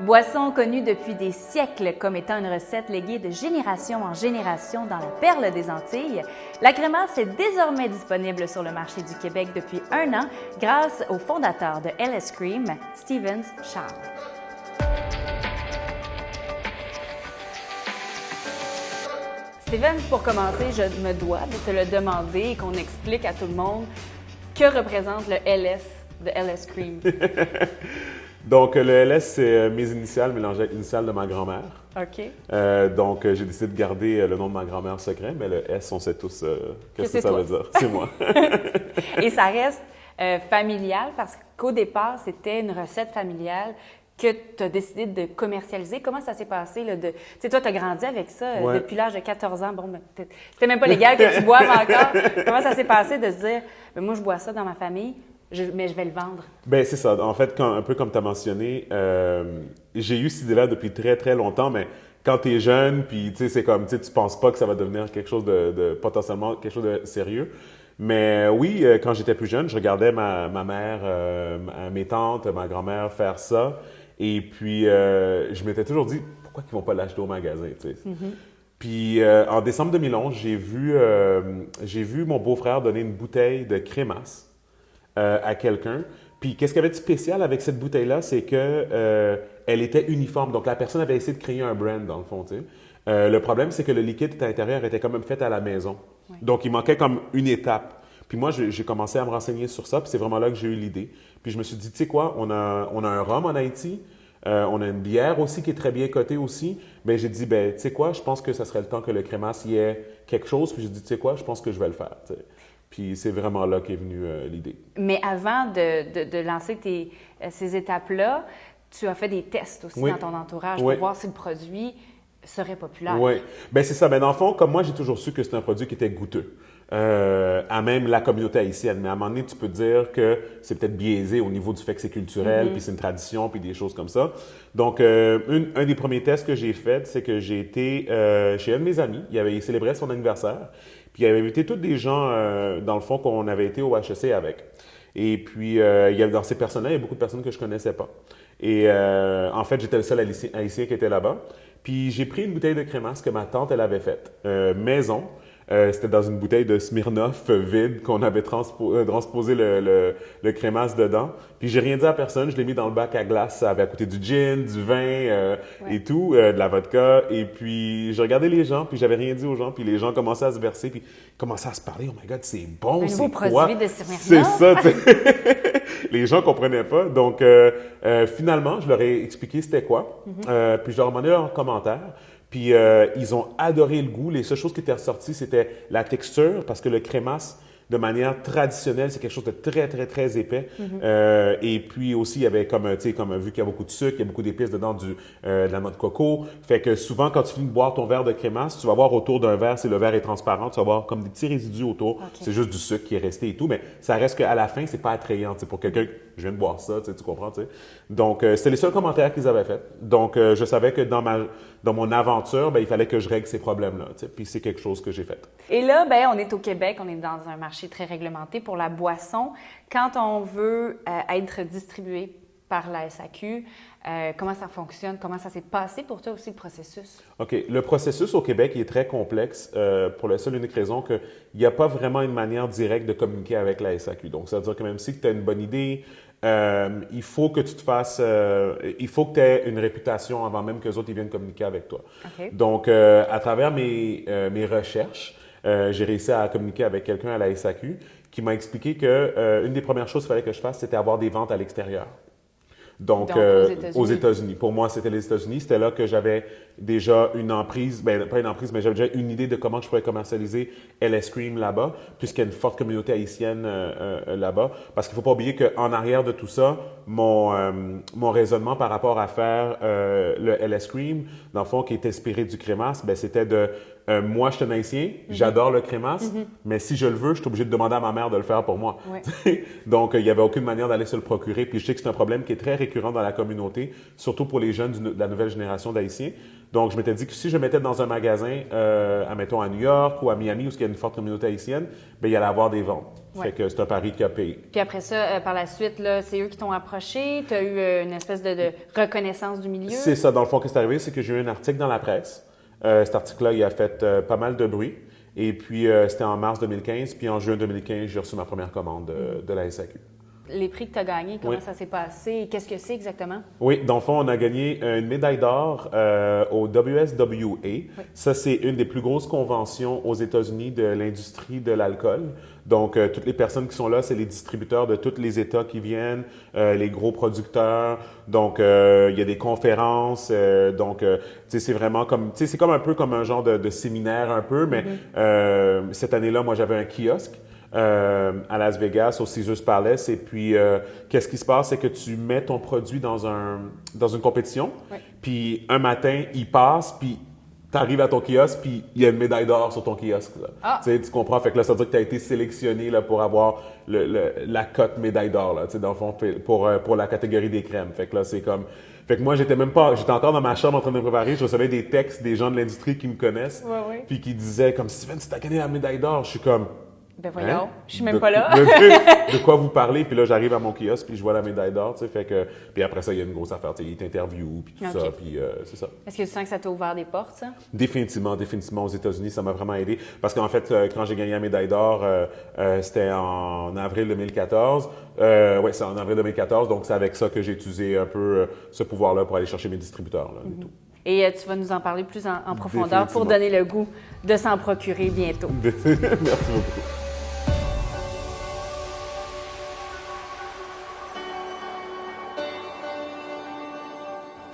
Boisson connue depuis des siècles comme étant une recette léguée de génération en génération dans la perle des Antilles, la crémasse est désormais disponible sur le marché du Québec depuis 1 an grâce au fondateur de LS Cream, Stevens Charles. Stevens, pour commencer, je me dois de te le demander et qu'on explique à tout le monde que représente le LS de LS Cream. Donc, le LS, c'est mes initiales mélangées avec l'initiale de ma grand-mère. OK. Donc, j'ai décidé de garder le nom de ma grand-mère secret, mais le S, on sait tous qu'est-ce que ça veut dire. C'est moi. Et ça reste familial parce qu'au départ, c'était une recette familiale que tu as décidé de commercialiser. Comment ça s'est passé? Tu sais, toi, tu as grandi avec ça depuis l'âge de 14 ans. Bon, ben, c'était même pas légal que tu boives encore. Comment ça s'est passé de se dire, ben, moi, je bois ça dans ma famille, mais je vais le vendre? Bien, c'est ça. En fait, un peu comme tu as mentionné, j'ai eu cette idée-là depuis très, très longtemps, mais quand tu es jeune, puis tu sais, c'est comme, tu sais, tu penses pas que ça va devenir quelque chose de potentiellement quelque chose de sérieux. Mais oui, quand j'étais plus jeune, je regardais ma mère, mes tantes, ma grand-mère faire ça. Et puis, je m'étais toujours dit, pourquoi ils vont pas l'acheter au magasin, tu sais? Mm-hmm. Puis, en décembre 2011, j'ai vu mon beau-frère donner une bouteille de crémasse à quelqu'un. Puis, qu'est-ce qu'il y avait de spécial avec cette bouteille-là? C'est que elle était uniforme. Donc, la personne avait essayé de créer un brand, dans le fond, tu sais. Le problème, c'est que le liquide à l'intérieur était quand même fait à la maison. Ouais. Donc, il manquait comme une étape. Puis moi, j'ai commencé à me renseigner sur ça, puis c'est vraiment là que j'ai eu l'idée. Puis je me suis dit, tu sais quoi, on a un rhum en Haïti, on a une bière aussi qui est très bien cotée aussi. Bien, j'ai dit, ben, tu sais quoi, je pense que ça serait le temps que le crémasse y ait quelque chose. Puis j'ai dit, tu sais quoi, je pense que je vais le faire. T'sais. Puis c'est vraiment là qu'est venue l'idée. Mais avant de lancer ces étapes-là, tu as fait des tests aussi dans ton entourage pour voir si le produit serait populaire. Oui, bien c'est ça. Ben, dans le fond, comme moi, j'ai toujours su que c'est un produit qui était goûteux. À même la communauté haïtienne. Mais à un moment donné, tu peux dire que c'est peut-être biaisé au niveau du fait que c'est culturel, puis c'est une tradition, puis des choses comme ça. Donc, un des premiers tests que j'ai fait, c'est que j'ai été chez un de mes amis. Il célébrait son anniversaire. Puis il avait invité tous des gens, dans le fond, qu'on avait été au HEC avec. Et puis, il y avait, dans ces personnes-là, il y a beaucoup de personnes que je connaissais pas. Et en fait, j'étais le seul haïtien qui était là-bas. Puis j'ai pris une bouteille de crémasse que ma tante, elle avait faite, maison. C'était dans une bouteille de Smirnoff vide qu'on avait transposé le crémasse dedans. Puis j'ai rien dit à personne, je l'ai mis dans le bac à glace. Ça avait à côté du gin, du vin et tout, de la vodka. Et puis j'ai regardé les gens, puis j'avais rien dit aux gens. Puis les gens commençaient à se verser, puis commençaient à se parler. « Oh my God, c'est bon, c'est quoi? » Un nouveau produit de Smirnoff. C'est ça, tu sais. Les gens comprenaient pas. Donc finalement, je leur ai expliqué c'était quoi. Puis je leur ai demandé leurs commentaires. Puis ils ont adoré le goût. Les seules choses qui étaient ressorties, c'était la texture, parce que le crémasse, de manière traditionnelle, c'est quelque chose de très, très, très épais. Et puis aussi, il y avait comme vu qu'il y a beaucoup de sucre, il y a beaucoup d'épices dedans, de la noix de coco. Fait que souvent, quand tu finis de boire ton verre de crémasse, tu vas voir autour d'un verre, si le verre est transparent, tu vas voir comme des petits résidus autour. Okay. C'est juste du sucre qui est resté et tout, mais ça reste qu'à la fin, c'est pas attrayant. Pour quelqu'un, je viens de boire ça, tu comprends, tu sais. Donc, c'était les seuls commentaires qu'ils avaient faits. Donc, je savais que dans mon aventure, ben, il fallait que je règle ces problèmes-là. Puis c'est quelque chose que j'ai fait. Et là, ben, on est au Québec, on est dans un marché très réglementé pour la boisson. Quand on veut être distribué par la SAQ, comment ça fonctionne? Comment ça s'est passé pour toi aussi, le processus? OK. Le processus au Québec il est très complexe pour la seule et unique raison qu'il n'y a pas vraiment une manière directe de communiquer avec la SAQ. Donc, ça veut dire que même si tu as une bonne idée, il faut que tu te fasses, il faut que tu aies une réputation avant même que les autres ils viennent communiquer avec toi. Okay. Donc, à travers mes recherches, j'ai réussi à communiquer avec quelqu'un à la SAQ qui m'a expliqué que une des premières choses qu'il fallait que je fasse, c'était avoir des ventes à l'extérieur. Donc aux États-Unis. Pour moi, c'était les États-Unis. C'était là que j'avais déjà une emprise, ben pas une emprise, mais j'avais déjà une idée de comment je pourrais commercialiser LS Cream là-bas, puisqu'il y a une forte communauté haïtienne là-bas. Parce qu'il ne faut pas oublier qu'en arrière de tout ça, mon raisonnement par rapport à faire le LS Cream, dans le fond, qui est inspiré du crémasse, ben c'était de moi, je suis un Haïtien, j'adore le crémasse, mais si je le veux, je suis obligé de demander à ma mère de le faire pour moi. Ouais. Donc, il n'y avait aucune manière d'aller se le procurer. Puis je sais que c'est un problème qui est très récurrent dans la communauté, surtout pour les jeunes de la nouvelle génération d'Haïtiens. Donc, je m'étais dit que si je mettais dans un magasin, admettons à New York ou à Miami, où il y a une forte communauté haïtienne, bien, il y allait avoir des ventes. Ouais. Fait que c'est un pari qui a payé. Puis après ça, par la suite, là, c'est eux qui t'ont approché. Tu as eu une espèce de reconnaissance du milieu. C'est ça. Dans le fond, qu'est-ce qui est arrivé, c'est que j'ai eu un article dans la presse. Cet article-là, il a fait pas mal de bruit. Et puis, c'était en mars 2015. Puis en juin 2015, j'ai reçu ma première commande de la SAQ. Les prix que tu as gagnés, comment ça s'est passé? Qu'est-ce que c'est exactement? Oui, dans le fond, on a gagné une médaille d'or au WSWA. Oui. Ça, c'est une des plus grosses conventions aux États-Unis de l'industrie de l'alcool. Donc, toutes les personnes qui sont là, c'est les distributeurs de tous les États qui viennent, les gros producteurs. Donc, il y a des conférences. Donc, tu sais, c'est vraiment comme, tu sais, c'est comme un peu comme un genre de séminaire un peu, mais cette année-là, moi, j'avais un kiosque. À Las Vegas, au Caesars Palace. Et puis, qu'est-ce qui se passe? C'est que tu mets ton produit dans une compétition. Oui. Puis, un matin, il passe, puis tu arrives à ton kiosque, puis il y a une médaille d'or sur ton kiosque. Ah. Tu comprends? Fait que là, ça veut dire que tu as été sélectionné là, pour avoir la cote médaille d'or, là, dans le fond, pour la catégorie des crèmes. Fait que là, c'est comme... Fait que moi, j'étais encore dans ma chambre en train de me préparer. Je recevais des textes des gens de l'industrie qui me connaissent, puis qui disaient comme « Steven, tu t'as gagné la médaille d'or. » Je suis comme... Ben voyons, je suis même pas là. De quoi vous parlez? Puis là, j'arrive à mon kiosque, puis je vois la médaille d'or, tu sais, fait que... Puis après ça, il y a une grosse affaire, tu sais, il t'interview, puis tout ça, puis c'est ça. Est-ce que tu sens que ça t'a ouvert des portes, ça? Définitivement, aux États-Unis, ça m'a vraiment aidé. Parce qu'en fait, quand j'ai gagné la médaille d'or, c'était en avril 2014. Oui, c'est en avril 2014, donc c'est avec ça que j'ai utilisé un peu ce pouvoir-là pour aller chercher mes distributeurs, là, et tout. Et tu vas nous en parler plus en profondeur pour donner le goût de s'en procurer bientôt. Merci beaucoup.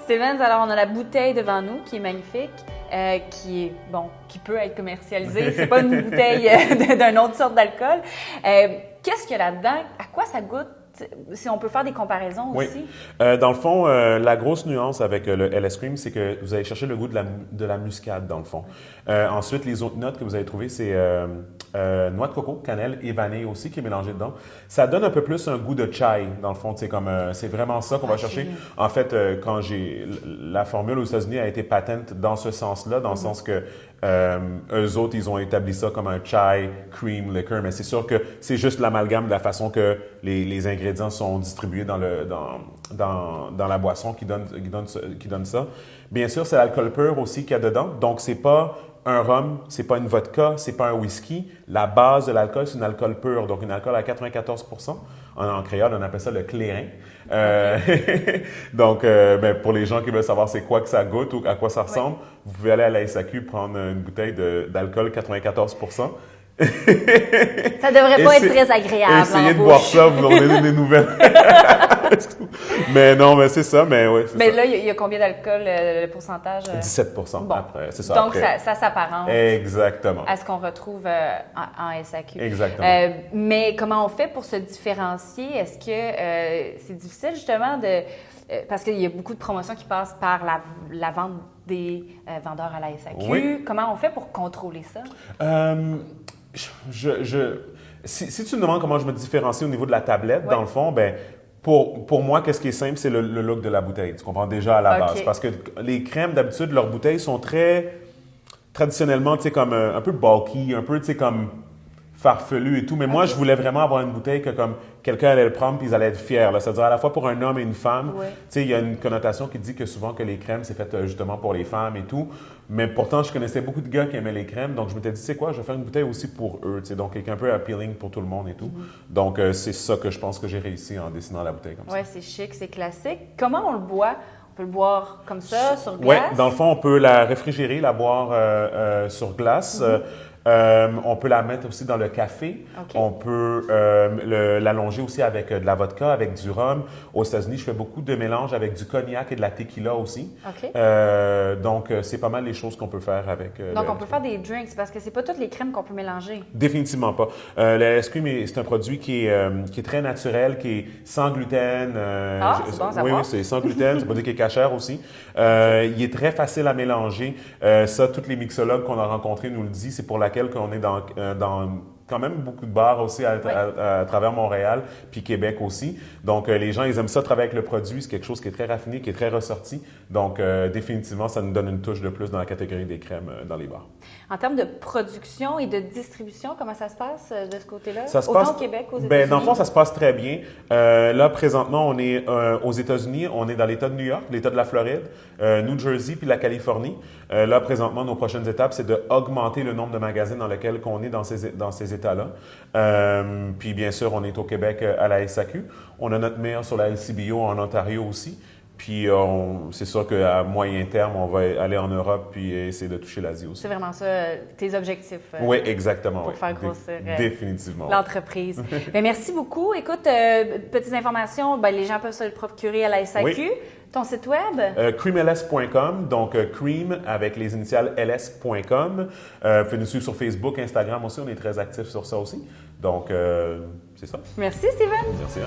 Steven, alors on a la bouteille devant nous qui est magnifique, qui peut être commercialisée. C'est pas une bouteille d'une autre sorte d'alcool. Qu'est-ce qu'il y a là-dedans? À quoi ça goûte? Si on peut faire des comparaisons aussi. Dans le fond, la grosse nuance avec le LS Cream, c'est que vous allez chercher le goût de la muscade, dans le fond. Ensuite, les autres notes que vous allez trouver, c'est noix de coco, cannelle et vanille aussi qui est mélangé dedans. Ça donne un peu plus un goût de chai, dans le fond. C'est vraiment ça qu'on va chercher. En fait, quand la formule aux États-Unis a été patente dans ce sens-là, dans le sens que eux autres, ils ont établi ça comme un chai cream liquor, mais c'est sûr que c'est juste l'amalgame de la façon que les ingrédients sont distribués dans la boisson qui donne ça. Bien sûr, c'est l'alcool pur aussi qu'il y a dedans, donc c'est pas un rhum, c'est pas une vodka, c'est pas un whisky. La base de l'alcool, c'est un alcool pur, donc un alcool à 94 %. En créole, on appelle ça le clairin. Donc, pour les gens qui veulent savoir c'est quoi que ça goûte ou à quoi ça ressemble, vous pouvez aller à la SAQ prendre une bouteille d'alcool 94 %. Ça devrait pas être très agréable. Essayez de boire ça, vous donnez des nouvelles. Mais non, mais c'est ça, mais oui. Mais là, il y a combien d'alcool, le pourcentage? 17 après, c'est ça. Donc, après. ça s'apparente. Exactement. À ce qu'on retrouve en SAQ. Exactement. Mais comment on fait pour se différencier? Est-ce que c'est difficile, justement, parce qu'il y a beaucoup de promotions qui passent par la vente des vendeurs à la SAQ. Oui. Comment on fait pour contrôler ça? Si tu me demandes comment je me différencie au niveau de la tablette, dans le fond, pour moi, qu'est-ce qui est simple, c'est le look de la bouteille. Tu comprends déjà à la base. Parce que les crèmes, d'habitude, leurs bouteilles sont très traditionnellement, tu sais, comme un peu bulky, un peu, tu sais, comme farfelu et tout. Mais moi, je voulais vraiment avoir une bouteille que comme quelqu'un allait le prendre puis ils allaient être fiers. Là. C'est-à-dire à la fois pour un homme et une femme. Tu sais, il y a une connotation qui dit que souvent que les crèmes, c'est fait justement pour les femmes et tout. Mais pourtant, je connaissais beaucoup de gars qui aimaient les crèmes. Donc, je m'étais dit, tu sais quoi, je vais faire une bouteille aussi pour eux. Tu sais, donc, un peu appealing pour tout le monde et tout. Donc, c'est ça que je pense que j'ai réussi en dessinant la bouteille comme ça. Oui, c'est chic, c'est classique. Comment on le boit? On peut le boire comme ça, sur glace? Oui, dans le fond, on peut la réfrigérer, la boire sur glace. On peut la mettre aussi dans le café. OK. On peut l'allonger aussi avec de la vodka, avec du rhum. Aux États-Unis, je fais beaucoup de mélanges avec du cognac et de la tequila aussi. OK. Donc, c'est pas mal les choses qu'on peut faire avec Donc, le on peut faire des drinks parce que c'est pas toutes les crèmes qu'on peut mélanger. Définitivement pas. Le ice cream, c'est un produit qui est très naturel, qui est sans gluten. C'est bon à savoir. Oui, c'est sans gluten. C'est un produit qui est cachère aussi. Il est très facile à mélanger. Ça, tous les mixologues qu'on a rencontrés nous le disent. C'est pour laquelle qu'on est dans quand même beaucoup de bars aussi à travers Montréal, puis Québec aussi. Donc, les gens, ils aiment ça travailler avec le produit. C'est quelque chose qui est très raffiné, qui est très ressorti. Donc, définitivement, ça nous donne une touche de plus dans la catégorie des crèmes dans les bars. En termes de production et de distribution, comment ça se passe de ce côté-là? Ça se Autant passe, au Québec qu'aux États-Unis? Dans le fond, ça se passe très bien. Là, présentement, on est aux États-Unis. On est dans l'État de New York, l'État de la Floride, New Jersey, puis la Californie. Là, présentement, nos prochaines étapes, c'est d'augmenter le nombre de magasins dans lesquels on est dans ces États-là. Puis, bien sûr, on est au Québec à la SAQ. On a notre maire sur la LCBO en Ontario aussi. Puis, c'est sûr qu'à moyen terme, on va aller en Europe puis essayer de toucher l'Asie aussi. C'est vraiment ça, tes objectifs. Oui, exactement. Pour faire grossir définitivement. L'entreprise. Bien, merci beaucoup. Écoute, petites informations, les gens peuvent se le procurer à la SAQ. Oui. Ton site web? creamls.com, donc cream avec les initiales ls.com. Vous pouvez nous suivre sur Facebook, Instagram aussi, on est très actifs sur ça aussi. Donc, c'est ça. Merci, Steven. Merci.